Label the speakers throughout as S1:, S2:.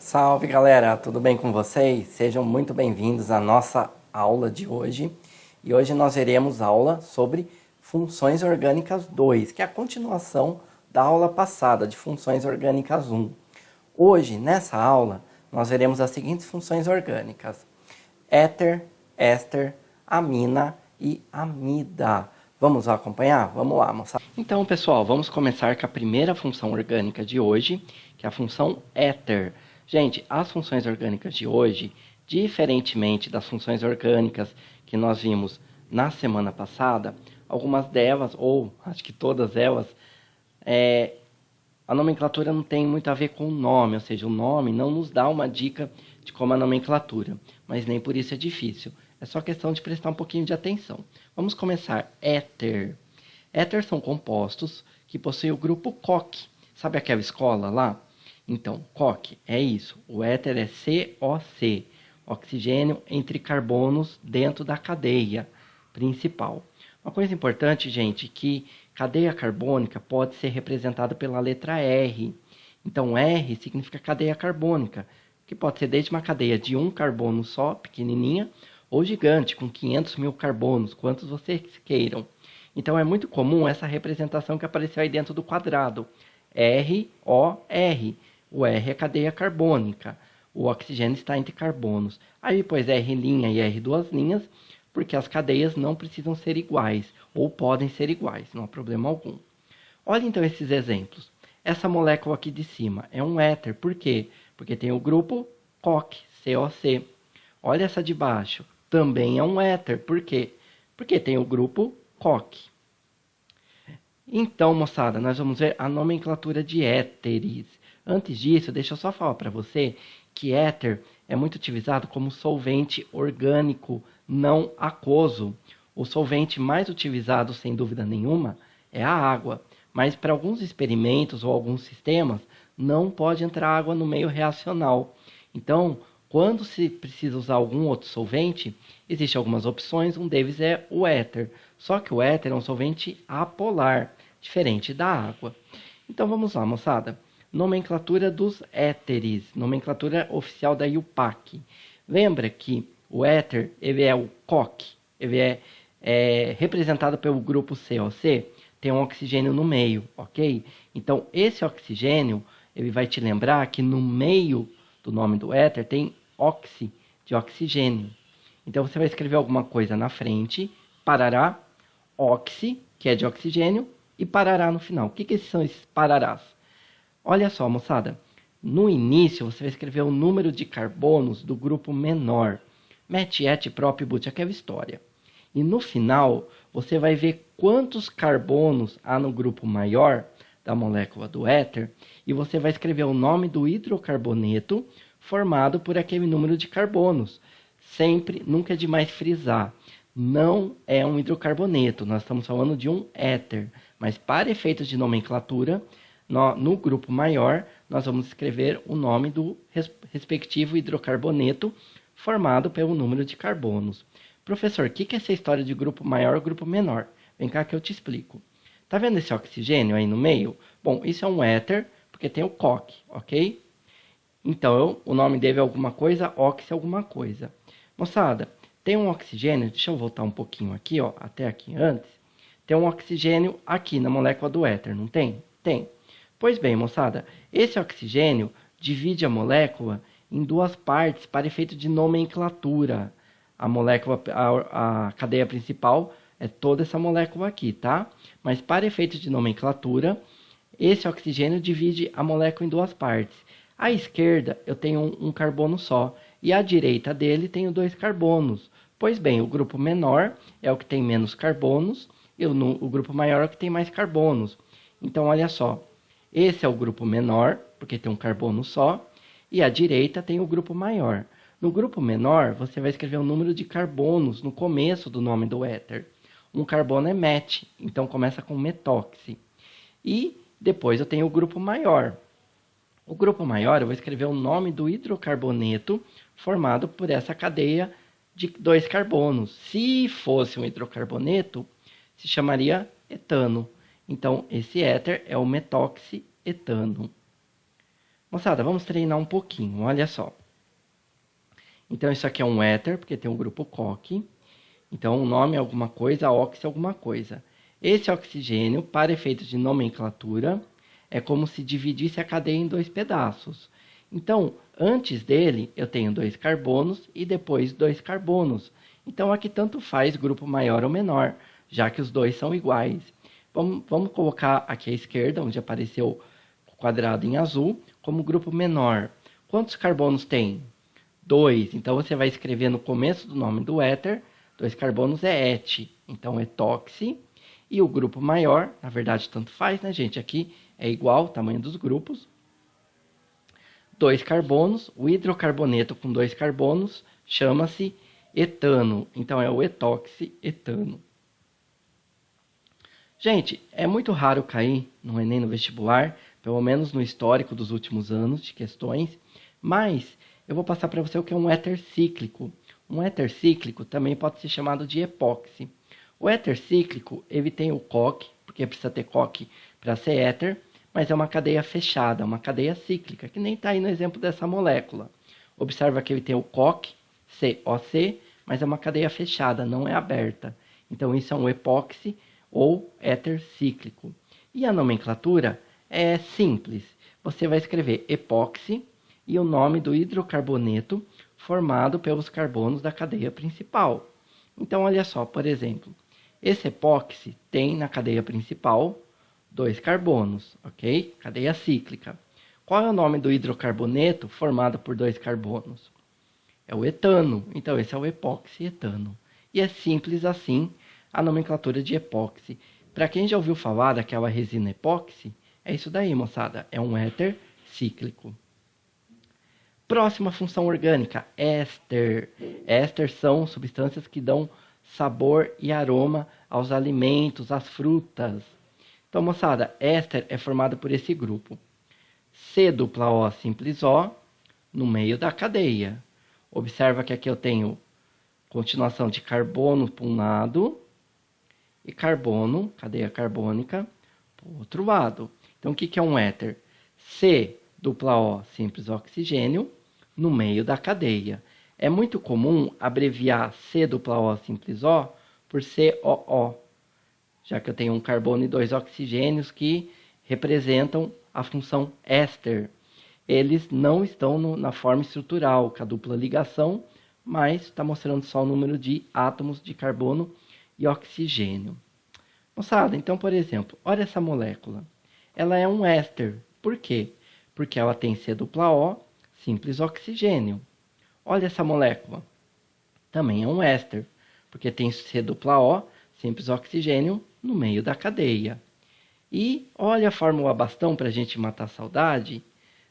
S1: Salve galera, tudo bem com vocês? Sejam muito bem-vindos à nossa aula de hoje. E hoje nós veremos aula sobre funções orgânicas 2, que é a continuação da aula passada de funções orgânicas 1. Hoje, nessa aula, nós veremos as seguintes funções orgânicas: éter, éster, amina e amida. Vamos acompanhar? Vamos lá, moçada. Então, pessoal, vamos começar com a primeira função orgânica de hoje, que é a função éter. Gente, as funções orgânicas de hoje, diferentemente das funções orgânicas que nós vimos na semana passada, algumas delas, ou acho que todas elas, a nomenclatura não tem muito a ver com o nome, ou seja, o nome não nos dá uma dica de como é a nomenclatura, mas nem por isso é difícil. É só questão de prestar um pouquinho de atenção. Vamos começar. Éter. Éter são compostos que possuem o grupo COC. Sabe aquela escola lá? Então, COC é isso. O éter é COC, oxigênio entre carbonos dentro da cadeia principal. Uma coisa importante, gente, que cadeia carbônica pode ser representada pela letra R. Então, R significa cadeia carbônica, que pode ser desde uma cadeia de um carbono só, pequenininha, ou gigante, com 500 mil carbonos, quantos vocês queiram. Então, é muito comum essa representação que apareceu aí dentro do quadrado. R-O-R. O R é cadeia carbônica. O oxigênio está entre carbonos. Aí depois R' e R duas linhas, porque as cadeias não precisam ser iguais, ou podem ser iguais, não há problema algum. Olha então esses exemplos. Essa molécula aqui de cima é um éter. Por quê? Porque tem o grupo COC, COC. Olha essa de baixo. Também é um éter. Por quê? Porque tem o grupo COC. Então, moçada, nós vamos ver a nomenclatura de éteres. Antes disso, deixa eu só falar para você que éter é muito utilizado como solvente orgânico não aquoso. O solvente mais utilizado, sem dúvida nenhuma, é a água. Mas para alguns experimentos ou alguns sistemas, não pode entrar água no meio reacional. Então, quando se precisa usar algum outro solvente, existem algumas opções, um deles é o éter. Só que o éter é um solvente apolar, diferente da água. Então vamos lá, moçada. Nomenclatura dos éteres, nomenclatura oficial da IUPAC. Lembra que o éter ele é o COC, ele é representado pelo grupo COC, tem um oxigênio no meio, ok? Então esse oxigênio, ele vai te lembrar que no meio do nome do éter tem oxi, de oxigênio. Então você vai escrever alguma coisa na frente, parará, oxi, que é de oxigênio, e parará no final. O que são esses pararás? Olha só, moçada. No início, você vai escrever o número de carbonos do grupo menor. Mete, et, prop, but, aquela história. E no final, você vai ver quantos carbonos há no grupo maior da molécula do éter. E você vai escrever o nome do hidrocarboneto formado por aquele número de carbonos. Sempre, nunca é demais frisar. Não é um hidrocarboneto, nós estamos falando de um éter. Mas para efeitos de nomenclatura, no grupo maior, nós vamos escrever o nome do respectivo hidrocarboneto formado pelo número de carbonos. Professor, o que é essa história de grupo maior e grupo menor? Vem cá que eu te explico. Tá vendo esse oxigênio aí no meio? Bom, isso é um éter, porque tem o COC, ok? Então, o nome dele é alguma coisa, oxi alguma coisa. Moçada, tem um oxigênio, deixa eu voltar um pouquinho aqui, ó, até aqui antes. Tem um oxigênio aqui na molécula do éter, não tem? Tem. Pois bem, moçada, esse oxigênio divide a molécula em duas partes para efeito de nomenclatura. A molécula, a cadeia principal é toda essa molécula aqui, tá? Mas para efeito de nomenclatura, esse oxigênio divide a molécula em duas partes. À esquerda eu tenho um carbono só e à direita dele tenho dois carbonos. Pois bem, o grupo menor é o que tem menos carbonos e o grupo maior é o que tem mais carbonos. Então, olha só, esse é o grupo menor, porque tem um carbono só, e à direita tem o grupo maior. No grupo menor, você vai escrever o número de carbonos no começo do nome do éter. Um carbono é met, então começa com metóxi. E depois eu tenho o grupo maior. O grupo maior, eu vou escrever o nome do hidrocarboneto formado por essa cadeia de dois carbonos. Se fosse um hidrocarboneto, se chamaria etano. Então, esse éter é o metóxietano. Moçada, vamos treinar um pouquinho, olha só. Então, isso aqui é um éter, porque tem o grupo COC. Então, o nome é alguma coisa, óxido é alguma coisa. Esse oxigênio, para efeitos de nomenclatura, é como se dividisse a cadeia em dois pedaços. Então, antes dele, eu tenho 2 carbonos e depois 2 carbonos. Então, aqui tanto faz grupo maior ou menor, já que os dois são iguais. Vamos colocar aqui à esquerda, onde apareceu o quadrado em azul, como grupo menor. Quantos carbonos tem? 2. Então, você vai escrever no começo do nome do éter, 2 carbonos é et, então etoxi. E o grupo maior, na verdade, tanto faz, né, gente? Aqui é igual o tamanho dos grupos. 2 carbonos, o hidrocarboneto com 2 carbonos chama-se etano. Então, é o etoxi-etano. Gente, é muito raro cair no Enem no vestibular, pelo menos no histórico dos últimos anos de questões, mas eu vou passar para você o que é um éter cíclico. Um éter cíclico também pode ser chamado de epóxi. O éter cíclico, ele tem o COC, porque precisa ter COC para ser éter, mas é uma cadeia fechada, uma cadeia cíclica, que nem está aí no exemplo dessa molécula. Observa que ele tem o COC, COC, mas é uma cadeia fechada, não é aberta. Então isso é um epóxi ou éter cíclico. E a nomenclatura é simples. Você vai escrever epóxi e o nome do hidrocarboneto formado pelos carbonos da cadeia principal. Então, olha só, por exemplo, esse epóxi tem na cadeia principal 2 carbonos, ok? Cadeia cíclica. Qual é o nome do hidrocarboneto formado por 2 carbonos? É o etano. Então, esse é o epóxi-etano. E é simples assim a nomenclatura de epóxi. Para quem já ouviu falar daquela resina epóxi, é isso daí, moçada. É um éter cíclico. Próxima função orgânica, éster. Éster são substâncias que dão sabor e aroma aos alimentos, às frutas. Então, moçada, éster é formado por esse grupo. C-O simples O no meio da cadeia. Observa que aqui eu tenho continuação de carbono para um lado e carbono, cadeia carbônica, para o outro lado. Então, o que é um éter? C-O simples oxigênio no meio da cadeia. É muito comum abreviar C-O simples O por COO, já que eu tenho um carbono e 2 oxigênios que representam a função éster. Eles não estão na forma estrutural, com a dupla ligação, mas está mostrando só o número de átomos de carbono e oxigênio. Moçada, então, por exemplo, olha essa molécula. Ela é um éster. Por quê? Porque ela tem C-O simples oxigênio. Olha essa molécula. Também é um éster, porque tem C-O simples oxigênio no meio da cadeia. E olha a fórmula bastão para a gente matar a saudade.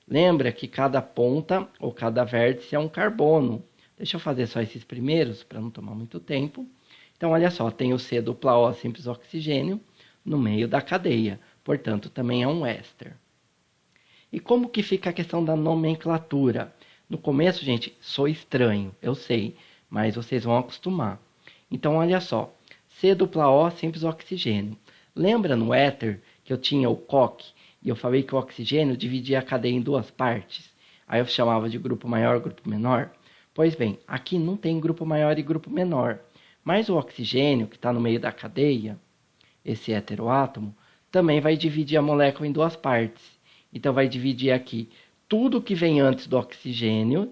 S1: Lembra que cada ponta ou cada vértice é um carbono. Deixa eu fazer só esses primeiros para não tomar muito tempo. Então, olha só, tem o C-O simples oxigênio no meio da cadeia. Portanto, também é um éster. E como que fica a questão da nomenclatura? No começo, gente, sou estranho, eu sei, mas vocês vão acostumar. Então, olha só, C-O simples oxigênio. Lembra no éter que eu tinha o COC e eu falei que o oxigênio dividia a cadeia em 2 partes? Aí eu chamava de grupo maior e grupo menor? Pois bem, aqui não tem grupo maior e grupo menor. Mas o oxigênio, que está no meio da cadeia, esse heteroátomo, também vai dividir a molécula em 2 partes. Então, vai dividir aqui tudo que vem antes do oxigênio,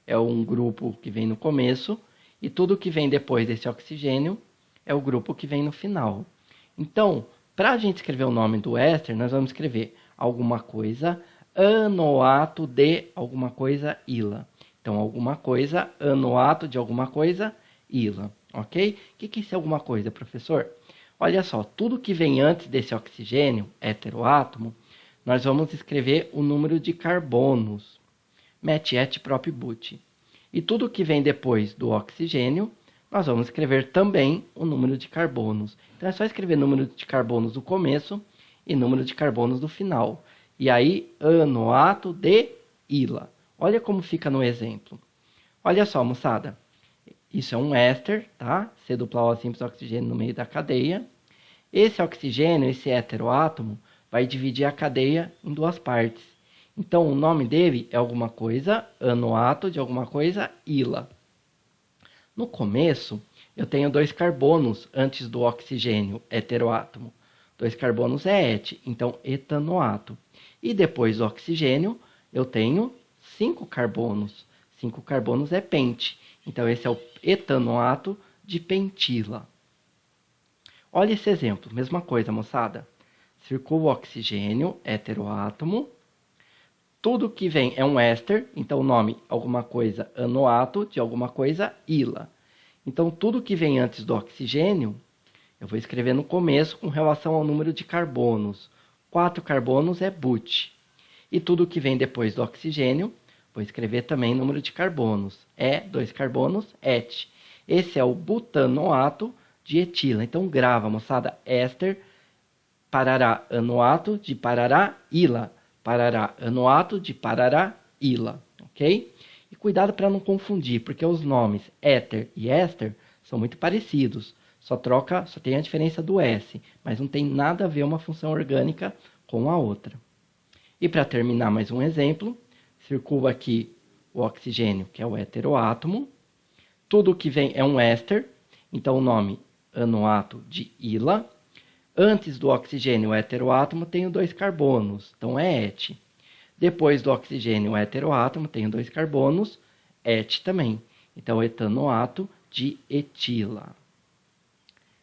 S1: é um grupo que vem no começo, e tudo que vem depois desse oxigênio é o grupo que vem no final. Então, para a gente escrever o nome do éster, nós vamos escrever alguma coisa anoato de alguma coisa ila. Então, alguma coisa anoato de alguma coisa ila, ok? O que é esse alguma coisa, professor? Olha só, tudo que vem antes desse oxigênio, heteroátomo, nós vamos escrever o número de carbonos, met, et, prop, but. E tudo que vem depois do oxigênio, nós vamos escrever também o número de carbonos. Então é só escrever número de carbonos do começo e número de carbonos do final. E aí, anoato de ila. Olha como fica no exemplo. Olha só, moçada. Isso é um éster, tá? C-O simples oxigênio no meio da cadeia. Esse oxigênio, esse heteroátomo, vai dividir a cadeia em 2 partes. Então, o nome dele é alguma coisa, anoato de alguma coisa, ila. No começo, eu tenho 2 carbonos antes do oxigênio, heteroátomo. 2 carbonos é et, então etanoato. E depois do oxigênio, eu tenho 5 carbonos. 5 carbonos é pente. Então, esse é o etanoato de pentila. Olha esse exemplo, mesma coisa, moçada. Circula o oxigênio, heteroátomo. Tudo que vem é um éster, então o nome alguma coisa anoato de alguma coisa ila. Então tudo que vem antes do oxigênio, eu vou escrever no começo com relação ao número de carbonos. 4 carbonos é but. E tudo que vem depois do oxigênio, vou escrever também número de carbonos. É 2 carbonos, et. Esse é o butanoato de etila. Então grava, moçada, éster, parará, anoato de parará, ila. Parará, anoato de parará, ila, ok? E cuidado para não confundir, porque os nomes éter e éster são muito parecidos. Só tem a diferença do S, mas não tem nada a ver uma função orgânica com a outra. E para terminar mais um exemplo, circula aqui o oxigênio, que é o heteroátomo. Tudo que vem é um éster, então o nome anoato de ila. Antes do oxigênio, o heteroátomo, tenho 2 carbonos, então é et. Depois do oxigênio, o heteroátomo, tenho 2 carbonos, et também. Então, etanoato de etila.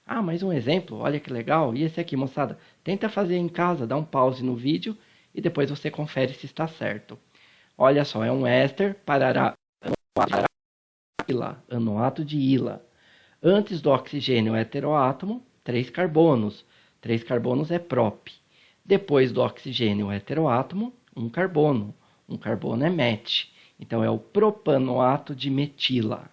S1: Ah, mais um exemplo, olha que legal. E esse aqui, moçada, tenta fazer em casa, dá um pause no vídeo e depois você confere se está certo. Olha só, é um éster, parará, ila, anoato de ila. Antes do oxigênio, o heteroátomo, 3 carbonos. 3 carbonos é prop. Depois do oxigênio, o heteroátomo, 1 carbono. 1 carbono é met. Então, é o propanoato de metila.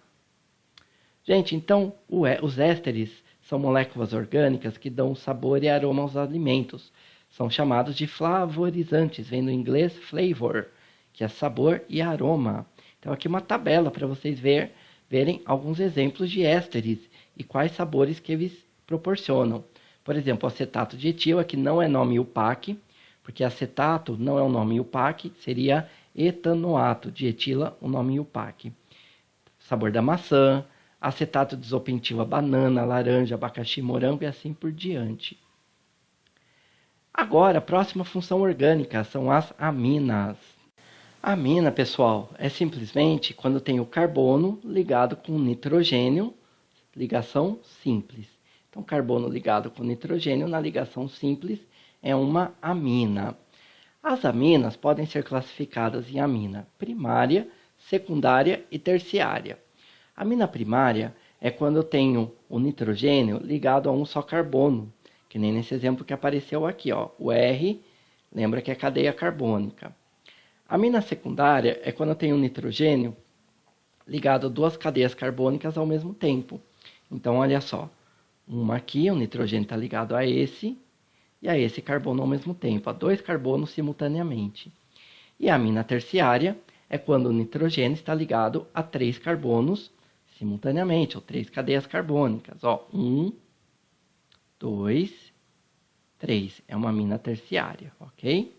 S1: Gente, então, os ésteres são moléculas orgânicas que dão sabor e aroma aos alimentos. São chamados de flavorizantes, vem do inglês flavor, que é sabor e aroma. Então, aqui uma tabela para vocês verem alguns exemplos de ésteres e quais sabores que eles proporcionam. Por exemplo, o acetato de etil aqui não é nome UPAC, porque acetato não é um nome UPAC, seria etanoato de etila, o nome UPAC. Sabor da maçã, acetato de isopentil a banana, laranja, abacaxi, morango e assim por diante. Agora, a próxima função orgânica são as aminas. A amina, pessoal, é simplesmente quando tem o carbono ligado com nitrogênio, ligação simples. Então, carbono ligado com nitrogênio na ligação simples é uma amina. As aminas podem ser classificadas em amina primária, secundária e terciária. A amina primária é quando eu tenho o nitrogênio ligado a um só carbono, que nem nesse exemplo que apareceu aqui, ó. O R, lembra que é cadeia carbônica. A amina secundária é quando eu tenho o nitrogênio ligado a 2 cadeias carbônicas ao mesmo tempo. Então, olha só. Uma aqui, o nitrogênio está ligado a esse e a esse carbono ao mesmo tempo, a 2 carbonos simultaneamente. E a amina terciária é quando o nitrogênio está ligado a 3 carbonos simultaneamente, ou 3 cadeias carbônicas. 1, 2, 3. É uma amina terciária, ok?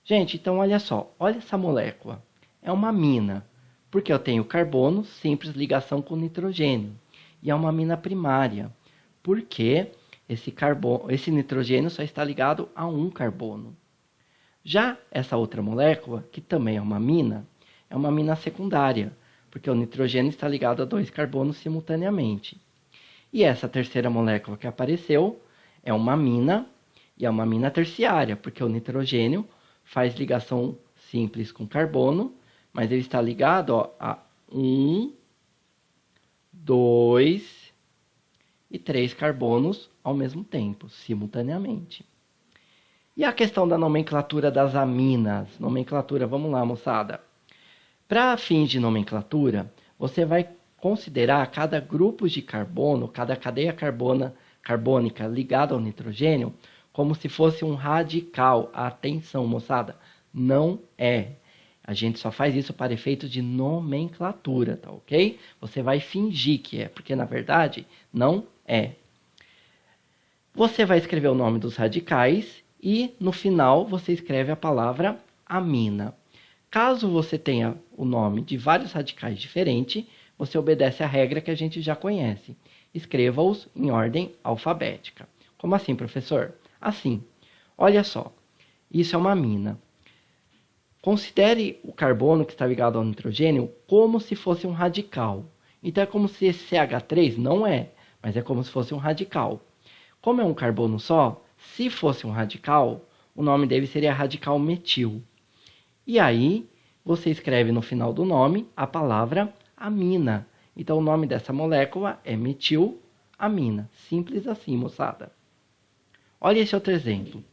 S1: Gente, então olha só. Olha essa molécula. É uma amina, porque eu tenho carbono, simples ligação com nitrogênio. E é uma amina primária, porque esse nitrogênio só está ligado a um carbono. Já essa outra molécula, que também é uma amina secundária, porque o nitrogênio está ligado a 2 carbonos simultaneamente. E essa terceira molécula que apareceu é uma amina, e é uma amina terciária, porque o nitrogênio faz ligação simples com carbono, mas ele está ligado a 1, 2 e 3 carbonos ao mesmo tempo, simultaneamente. E a questão da nomenclatura das aminas? Nomenclatura, vamos lá, moçada. Para fins de nomenclatura, você vai considerar cada grupo de carbono, cada cadeia carbônica ligada ao nitrogênio, como se fosse um radical. Atenção, moçada, não é. A gente só faz isso para efeito de nomenclatura, tá ok? Você vai fingir que é, porque na verdade não é. Você vai escrever o nome dos radicais e no final você escreve a palavra amina. Caso você tenha o nome de vários radicais diferentes, você obedece a regra que a gente já conhece. Escreva-os em ordem alfabética. Como assim, professor? Assim. Olha só. Isso é uma amina. Considere o carbono que está ligado ao nitrogênio como se fosse um radical. Então é como se esse CH3 não é, mas é como se fosse um radical. Como é um carbono só, se fosse um radical, o nome dele seria radical metil. E aí, você escreve no final do nome a palavra amina. Então o nome dessa molécula é metilamina. Simples assim, moçada. Olha esse outro exemplo.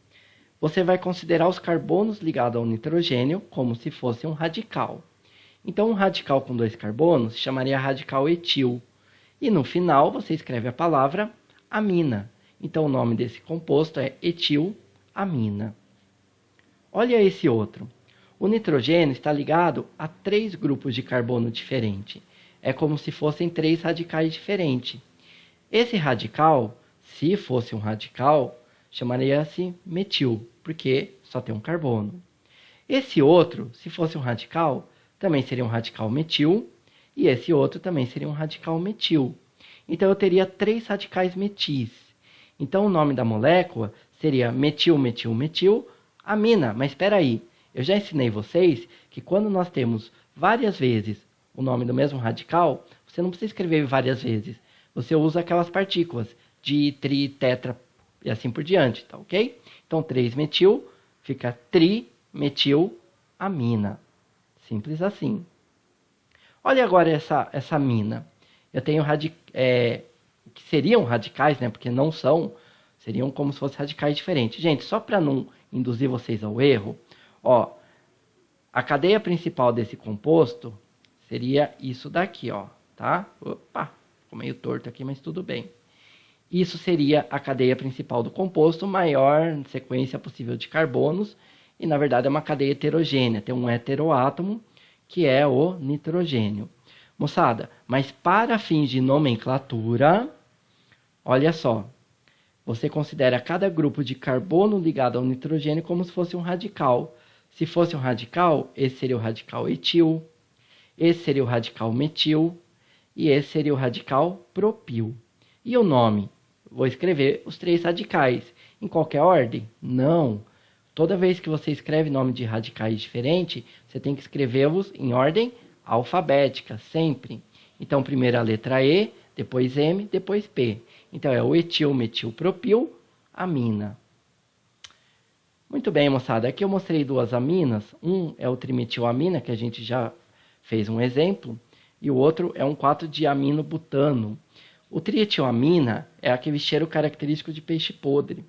S1: Você vai considerar os carbonos ligados ao nitrogênio como se fosse um radical. Então, um radical com 2 carbonos se chamaria radical etil. E no final, você escreve a palavra amina. Então, o nome desse composto é etilamina. Olha esse outro. O nitrogênio está ligado a 3 grupos de carbono diferentes. É como se fossem 3 radicais diferentes. Esse radical, se fosse um radical, chamaria-se metil, porque só tem um carbono. Esse outro, se fosse um radical, também seria um radical metil, e esse outro também seria um radical metil. Então eu teria 3 radicais metis. Então o nome da molécula seria metil, metil, metil, amina. Mas espera aí, eu já ensinei vocês que quando nós temos várias vezes o nome do mesmo radical, você não precisa escrever várias vezes. Você usa aquelas partículas de tri, tetra e assim por diante, tá ok? Então 3-metil fica trimetilamina. Simples assim. Olha agora essa amina. Eu tenho que seriam radicais, né? Porque não são, seriam como se fossem radicais diferentes. Gente, só para não induzir vocês ao erro, ó, a cadeia principal desse composto seria isso daqui, ó, tá? Opa, ficou meio torto aqui, mas tudo bem. Isso seria a cadeia principal do composto, maior sequência possível de carbonos, e na verdade é uma cadeia heterogênea, tem um heteroátomo, que é o nitrogênio. Moçada, mas para fins de nomenclatura, olha só, você considera cada grupo de carbono ligado ao nitrogênio como se fosse um radical. Se fosse um radical, esse seria o radical etil, esse seria o radical metil, e esse seria o radical propil. E o nome? Vou escrever os 3 radicais. Em qualquer ordem? Não. Toda vez que você escreve nome de radicais diferentes, você tem que escrevê-los em ordem alfabética, sempre. Então, primeiro a letra E, depois M, depois P. Então, é o etil, metil, propil, amina. Muito bem, moçada. Aqui eu mostrei 2 aminas. Um é o trimetilamina, que a gente já fez um exemplo. E o outro é um 4-diaminobutano. O trietilamina é aquele cheiro característico de peixe podre.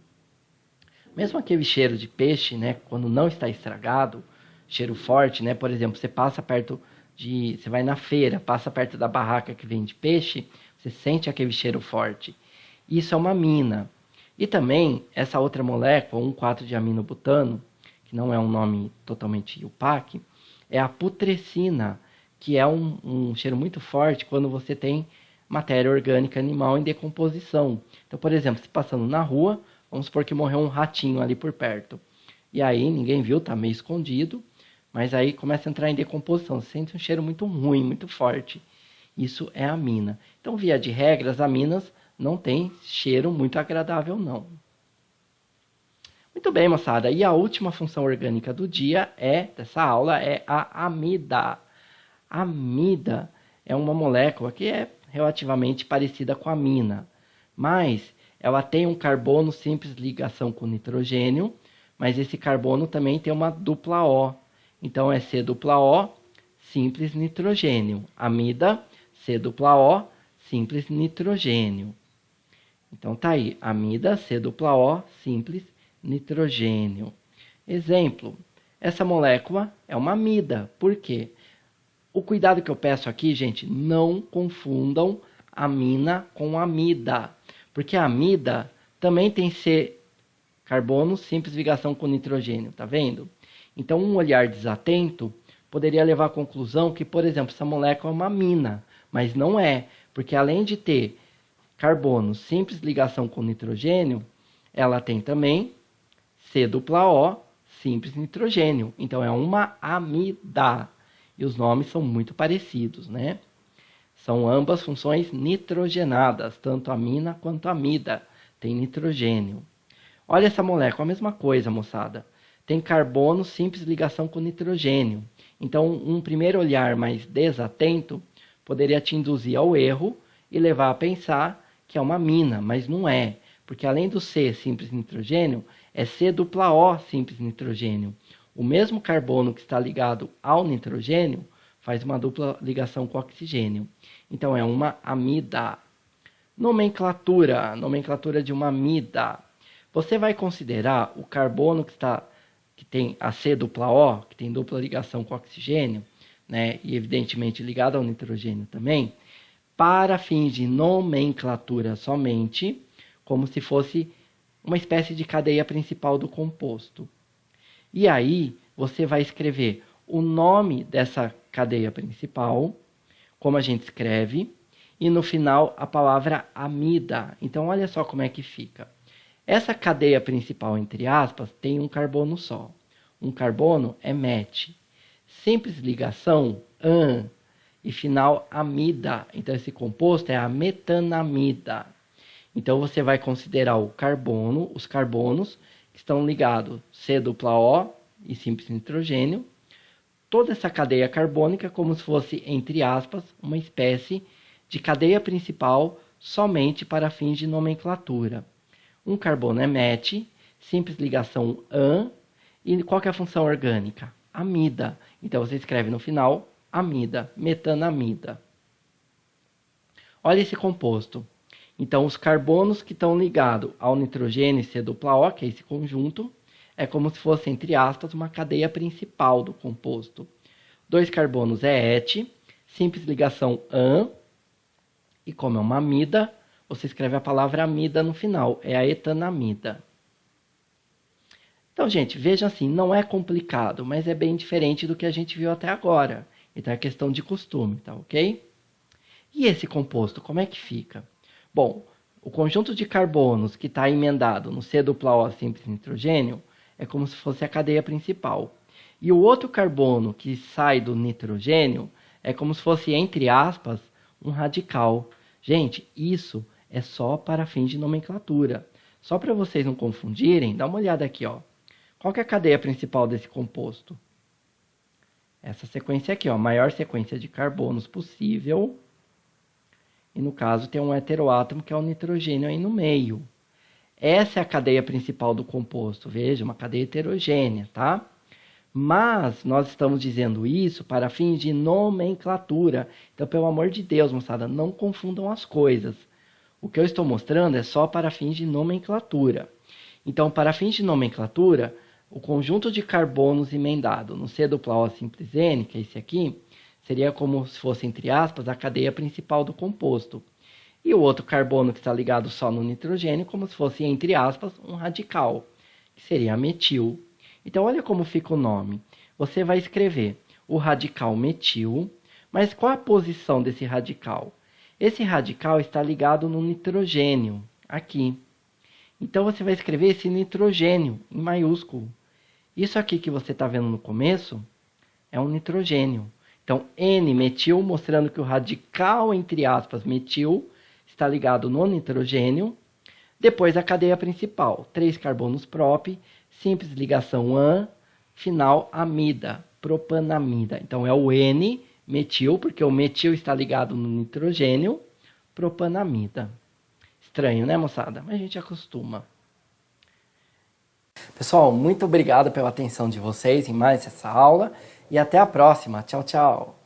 S1: Mesmo aquele cheiro de peixe, né, quando não está estragado, cheiro forte, né, por exemplo, você vai na feira, passa perto da barraca que vende peixe, você sente aquele cheiro forte. Isso é uma amina. E também essa outra molécula, 1,4-diaminobutano, que não é um nome totalmente IUPAC, é a putrescina, que é um cheiro muito forte quando você tem matéria orgânica animal em decomposição. Então, por exemplo, se passando na rua, vamos supor que morreu um ratinho ali por perto. E aí ninguém viu, tá meio escondido, mas aí começa a entrar em decomposição. Você sente um cheiro muito ruim, muito forte. Isso é amina. Então, via de regra, as aminas não têm cheiro muito agradável, não. Muito bem, moçada. E a última função orgânica do dia dessa aula é a amida. A amida é uma molécula que é relativamente parecida com a amina, mas ela tem um carbono simples ligação com nitrogênio, mas esse carbono também tem uma dupla O. Então é C-O, simples nitrogênio. Amida, C-O, simples nitrogênio. Então tá aí, amida, C-O, simples nitrogênio. Exemplo, essa molécula é uma amida. Por quê? O cuidado que eu peço aqui, gente, não confundam amina com amida. Porque a amida também tem C carbono, simples ligação com nitrogênio, tá vendo? Então, um olhar desatento poderia levar à conclusão que, por exemplo, essa molécula é uma amina, mas não é, porque além de ter carbono, simples ligação com nitrogênio, ela tem também C-O, simples nitrogênio. Então, é uma amida. E os nomes são muito parecidos, né? São ambas funções nitrogenadas, tanto amina quanto amida. Tem nitrogênio. Olha essa molécula, a mesma coisa, moçada. Tem carbono, simples ligação com nitrogênio. Então, um primeiro olhar mais desatento poderia te induzir ao erro e levar a pensar que é uma amina, mas não é. Porque além do C simples nitrogênio, é C-O simples nitrogênio. O mesmo carbono que está ligado ao nitrogênio faz uma dupla ligação com o oxigênio. Então, é uma amida. Nomenclatura de uma amida. Você vai considerar o carbono que tem a C-O, que tem dupla ligação com o oxigênio, né, e evidentemente ligado ao nitrogênio também, para fins de nomenclatura somente, como se fosse uma espécie de cadeia principal do composto. E aí, você vai escrever o nome dessa cadeia principal, como a gente escreve, e no final a palavra amida. Então, olha só como é que fica. Essa cadeia principal, entre aspas, tem um carbono só. Um carbono é met. Simples ligação, an. E final, amida. Então, esse composto é a metanamida. Então, você vai considerar o carbono, os carbonos que estão ligados C-O e simples nitrogênio. Toda essa cadeia carbônica como se fosse, entre aspas, uma espécie de cadeia principal somente para fins de nomenclatura. Um carbono é met, simples ligação an, e qual que é a função orgânica? Amida. Então, você escreve no final, amida, metanamida. Olha esse composto. Então, os carbonos que estão ligados ao nitrogênio e C-O, que é esse conjunto, é como se fosse, entre aspas, uma cadeia principal do composto. 2 carbonos é et, simples ligação an, e como é uma amida, você escreve a palavra amida no final, é a etanamida. Então, gente, veja assim, não é complicado, mas é bem diferente do que a gente viu até agora. Então, é questão de costume, tá ok? E esse composto, como é que fica? Bom, o conjunto de carbonos que está emendado no C-O simples nitrogênio é como se fosse a cadeia principal. E o outro carbono que sai do nitrogênio é como se fosse, entre aspas, um radical. Gente, isso é só para fins de nomenclatura. Só para vocês não confundirem, dá uma olhada aqui, ó. Qual que é a cadeia principal desse composto? Essa sequência aqui, ó, a maior sequência de carbonos possível. E no caso tem um heteroátomo que é o nitrogênio aí no meio. Essa é a cadeia principal do composto, veja, uma cadeia heterogênea, tá? Mas nós estamos dizendo isso para fins de nomenclatura. Então, pelo amor de Deus, moçada, não confundam as coisas. O que eu estou mostrando é só para fins de nomenclatura. Então, para fins de nomenclatura, o conjunto de carbonos emendado no C-O simples N, que é esse aqui, seria como se fosse, entre aspas, a cadeia principal do composto. E o outro carbono que está ligado só no nitrogênio, como se fosse, entre aspas, um radical, que seria metil. Então, olha como fica o nome. Você vai escrever o radical metil, mas qual a posição desse radical? Esse radical está ligado no nitrogênio, aqui. Então, você vai escrever esse nitrogênio em maiúsculo. Isso aqui que você está vendo no começo é um nitrogênio. Então, N-metil, mostrando que o radical, entre aspas, metil, está ligado no nitrogênio. Depois, a cadeia principal, 3 carbonos prop, simples ligação an, final amida, propanamida. Então, é o N-metil, porque o metil está ligado no nitrogênio, propanamida. Estranho, né, moçada? Mas a gente acostuma. Pessoal, muito obrigado pela atenção de vocês em mais essa aula e até a próxima. Tchau, tchau.